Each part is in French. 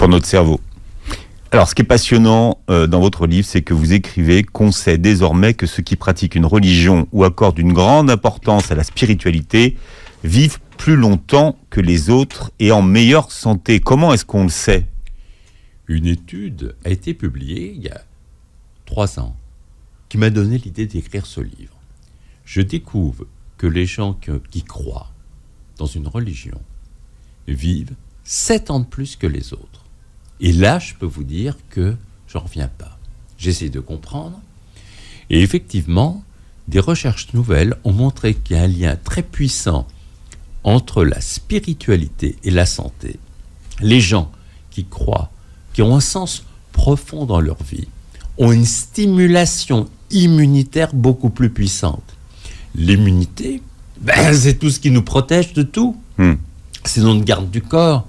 pour notre cerveau. Alors, ce qui est passionnant dans votre livre, c'est que vous écrivez qu'on sait désormais que ceux qui pratiquent une religion ou accordent une grande importance à la spiritualité vivent plus longtemps que les autres et en meilleure santé. Comment est-ce qu'on le sait ? Une étude a été publiée il y a 3 ans qui m'a donné l'idée d'écrire ce livre. Je découvre que les gens qui croient dans une religion vivent 7 ans de plus que les autres. Et là, je peux vous dire que j'en reviens pas. J'essaie de comprendre. Et effectivement, des recherches nouvelles ont montré qu'il y a un lien très puissant entre la spiritualité et la santé. Les gens qui croient, qui ont un sens profond dans leur vie, ont une stimulation immunitaire beaucoup plus puissante. L'immunité, c'est tout ce qui nous protège de tout. C'est notre garde du corps.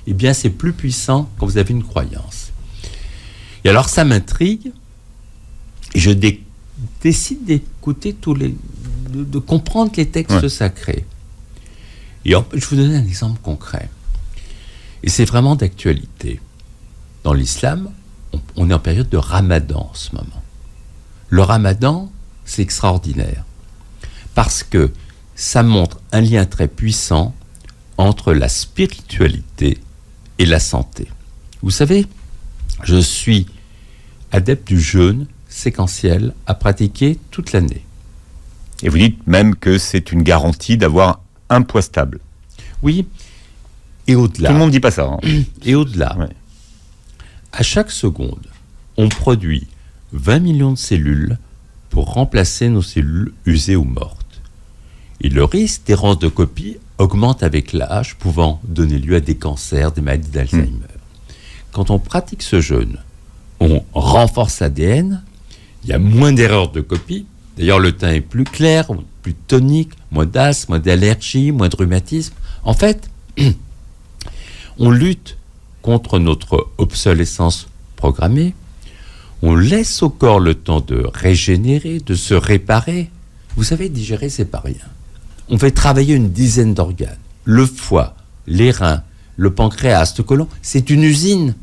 Eh bien, c'est plus puissant quand vous avez une croyance. Et alors, ça m'intrigue. Et je décide d'écouter de comprendre les textes sacrés. Et je vous donne un exemple concret. Et c'est vraiment d'actualité. Dans l'islam, on est en période de ramadan en ce moment. Le ramadan, c'est extraordinaire. Parce que ça montre un lien très puissant entre la spiritualité et la santé. Vous savez, je suis adepte du jeûne séquentiel à pratiquer toute l'année. Et vous dites même que c'est une garantie d'avoir un poids stable. Oui, et au-delà. Tout le monde ne dit pas ça. Et au-delà. Ouais. À chaque seconde, on produit 20 millions de cellules pour remplacer nos cellules usées ou mortes. Et le risque d'errance de copie augmente avec l'âge, pouvant donner lieu à des cancers, des maladies d'Alzheimer. Quand on pratique ce jeûne, on renforce l'ADN, il y a moins d'erreurs de copie. D'ailleurs, le teint est plus clair, plus tonique, moins d'asthme, moins d'allergie, moins de rhumatisme. En fait, on lutte contre notre obsolescence programmée. On laisse au corps le temps de régénérer, de se réparer. Vous savez, digérer, c'est pas rien. On fait travailler une dizaine d'organes. Le foie, les reins, le pancréas, le côlon, c'est une usine.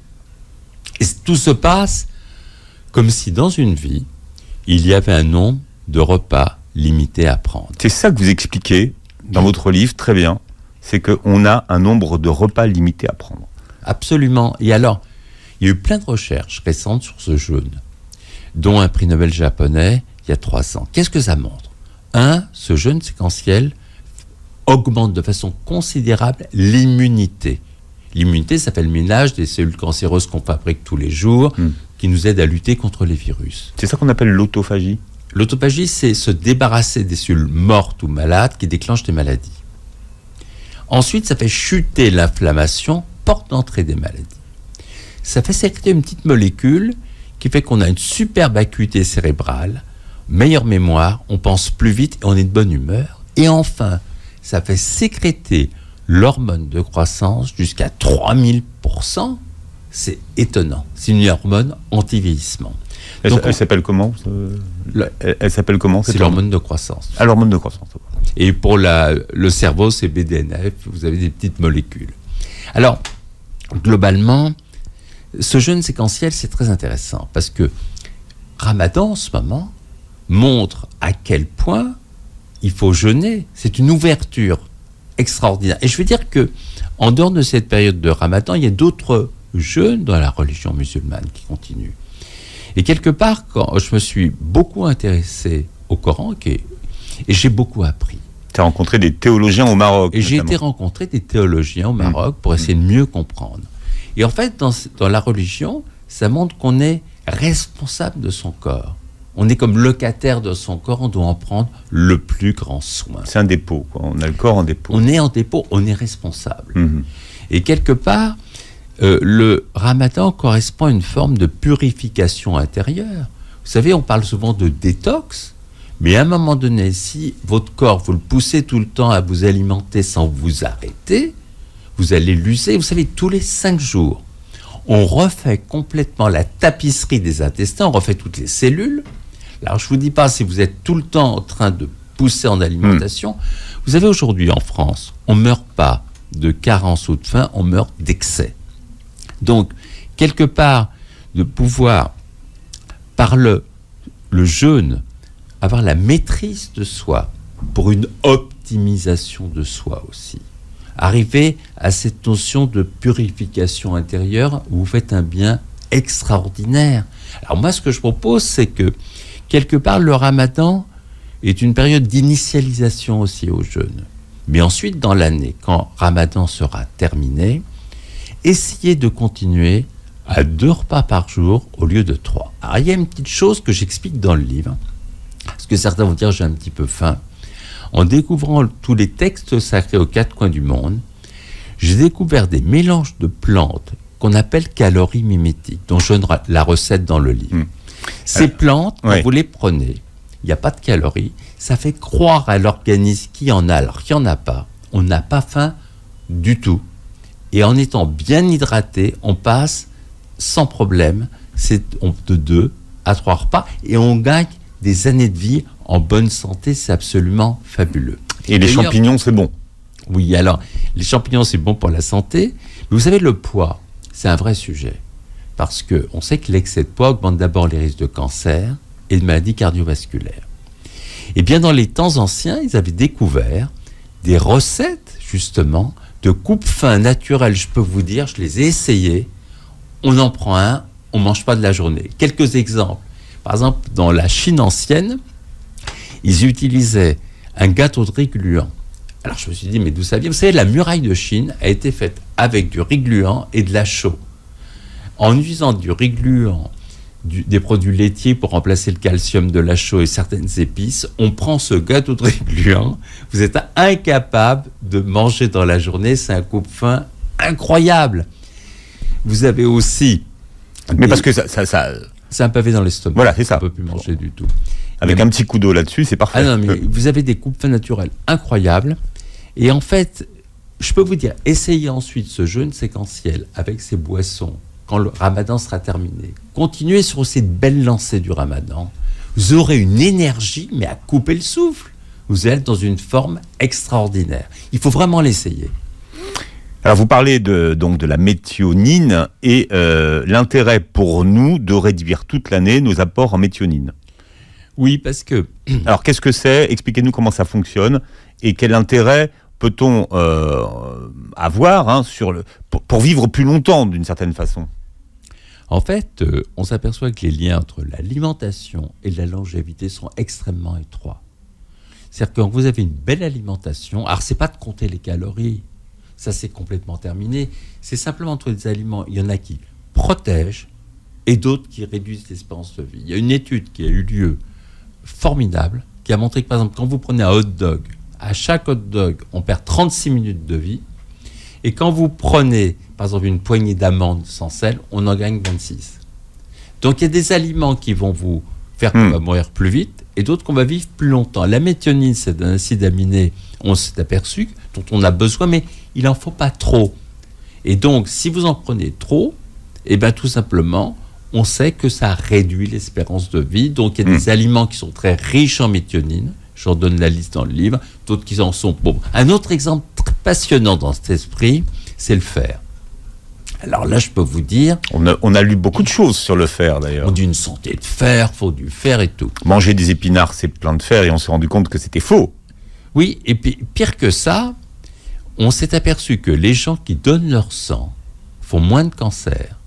Et tout se passe comme si dans une vie, il y avait un nombre de repas limité à prendre. C'est ça que vous expliquez dans votre livre, très bien. C'est qu'on a un nombre de repas limité à prendre. Absolument. Et alors, il y a eu plein de recherches récentes sur ce jeûne, dont un prix Nobel japonais il y a 3 ans. Qu'est-ce que ça montre ? Ce jeûne séquentiel augmente de façon considérable l'immunité. L'immunité, ça fait le ménage des cellules cancéreuses qu'on fabrique tous les jours, qui nous aident à lutter contre les virus. C'est ça qu'on appelle l'autophagie ? L'autophagie, c'est se débarrasser des cellules mortes ou malades qui déclenchent des maladies. Ensuite, ça fait chuter l'inflammation, porte d'entrée des maladies. Ça fait sécréter une petite molécule qui fait qu'on a une superbe acuité cérébrale, meilleure mémoire, on pense plus vite et on est de bonne humeur. Et enfin, ça fait sécréter l'hormone de croissance jusqu'à 3000%. C'est étonnant. C'est une hormone anti-vieillissement. Elle s'appelle comment Elle s'appelle comment C'est l'hormone de croissance. Ah, l'hormone de croissance. Et pour le cerveau, c'est BDNF. Vous avez des petites molécules. Alors, globalement, ce jeûne séquentiel, c'est très intéressant parce que Ramadan, en ce moment, montre à quel point il faut jeûner. C'est une ouverture extraordinaire. Et je veux dire que, en dehors de cette période de Ramadan, il y a d'autres jeûnes dans la religion musulmane qui continuent. Et quelque part, quand je me suis beaucoup intéressé au Coran, et j'ai beaucoup appris. Tu as rencontré des théologiens au Maroc. Et j'ai été rencontrer des théologiens au Maroc pour essayer de mieux comprendre. Et en fait, dans la religion, ça montre qu'on est responsable de son corps. On est comme locataire de son corps, on doit en prendre le plus grand soin. C'est un dépôt, quoi. On a le corps en dépôt. On est en dépôt, on est responsable. Et quelque part, le Ramadan correspond à une forme de purification intérieure. Vous savez, on parle souvent de détox, mais à un moment donné, si votre corps, vous le poussez tout le temps à vous alimenter sans vous arrêter, vous allez l'user. Vous savez, tous les 5 jours, on refait complètement la tapisserie des intestins, on refait toutes les cellules. Alors, je ne vous dis pas si vous êtes tout le temps en train de pousser en alimentation. Vous savez, aujourd'hui, en France, on ne meurt pas de carence ou de faim, on meurt d'excès. Donc, quelque part, de pouvoir, par le jeûne, avoir la maîtrise de soi pour une optimisation de soi aussi. Arriver à cette notion de purification intérieure où vous faites un bien extraordinaire. Alors moi, ce que je propose, c'est que, quelque part, le ramadan est une période d'initialisation aussi au jeûne. Mais ensuite, dans l'année, quand ramadan sera terminé, essayez de continuer à 2 repas par jour au lieu de 3. Alors, il y a une petite chose que j'explique dans le livre, parce que certains vont dire j'ai un petit peu faim. En découvrant tous les textes sacrés aux 4 coins du monde, j'ai découvert des mélanges de plantes qu'on appelle calories mimétiques, dont je donne la recette dans le livre. Ces plantes, quand vous les prenez, il n'y a pas de calories, ça fait croire à l'organisme qu'il y en a, alors qu'il n'y en a pas. On n'a pas faim du tout. Et en étant bien hydraté, on passe sans problème de 2 à 3 repas et on gagne des années de vie en bonne santé, c'est absolument fabuleux. Et les champignons, c'est bon. Oui, alors, les champignons, c'est bon pour la santé. Mais vous savez, le poids, c'est un vrai sujet. Parce qu'on sait que l'excès de poids augmente d'abord les risques de cancer et de maladies cardiovasculaires. Et bien, dans les temps anciens, ils avaient découvert des recettes, justement, de coupe-faim naturelles. Je peux vous dire, je les ai essayées. On en prend un, on ne mange pas de la journée. Quelques exemples. Par exemple, dans la Chine ancienne, ils utilisaient un gâteau de riz gluant. Alors je me suis dit, mais d'où ça vient ? Vous savez, la muraille de Chine a été faite avec du riz gluant et de la chaux. En utilisant du riz gluant, des produits laitiers pour remplacer le calcium de la chaux et certaines épices, on prend ce gâteau de riz gluant, vous êtes incapable de manger dans la journée, c'est un coupe-faim incroyable. Vous avez aussi... Mais parce que ça... C'est un pavé dans l'estomac. Voilà, c'est ça. On ne peut plus manger du tout. Avec un petit coup d'eau là-dessus, c'est parfait. Ah non, mais vous avez des coupes-faim naturelles incroyables. Et en fait, je peux vous dire, essayez ensuite ce jeûne séquentiel avec ces boissons quand le ramadan sera terminé. Continuez sur cette belle lancée du ramadan. Vous aurez une énergie, mais à couper le souffle. Vous allez être dans une forme extraordinaire. Il faut vraiment l'essayer. Alors vous parlez donc de la méthionine et l'intérêt pour nous de réduire toute l'année nos apports en méthionine. Oui, parce que... Alors qu'est-ce que c'est ? Expliquez-nous comment ça fonctionne et quel intérêt peut-on avoir pour vivre plus longtemps d'une certaine façon. En fait, on s'aperçoit que les liens entre l'alimentation et la longévité sont extrêmement étroits. C'est-à-dire que quand vous avez une belle alimentation, alors c'est pas de compter les calories, ça c'est complètement terminé, c'est simplement entre des aliments, il y en a qui protègent et d'autres qui réduisent l'espérance de vie. Il y a une étude qui a eu lieu formidable, qui a montré que par exemple quand vous prenez un hot dog, à chaque hot dog on perd 36 minutes de vie, et quand vous prenez par exemple une poignée d'amandes sans sel, on en gagne 26. Donc il y a des aliments qui vont vous faire qu'on va mourir plus vite et d'autres qu'on va vivre plus longtemps. La méthionine, c'est un acide aminé, on s'est aperçu, dont on a besoin, mais il n'en faut pas trop. Et donc, si vous en prenez trop, eh bien tout simplement, on sait que ça réduit l'espérance de vie. Donc, il y a des aliments qui sont très riches en méthionine. J'en donne la liste dans le livre. D'autres qui en sont pauvres. Un autre exemple très passionnant dans cet esprit, c'est le fer. Alors là, je peux vous dire... On a lu beaucoup de choses sur le fer, d'ailleurs. On dit une santé de fer, faut du fer et tout. Manger des épinards, c'est plein de fer, et on s'est rendu compte que c'était faux. Oui, et puis pire que ça, on s'est aperçu que les gens qui donnent leur sang font moins de cancer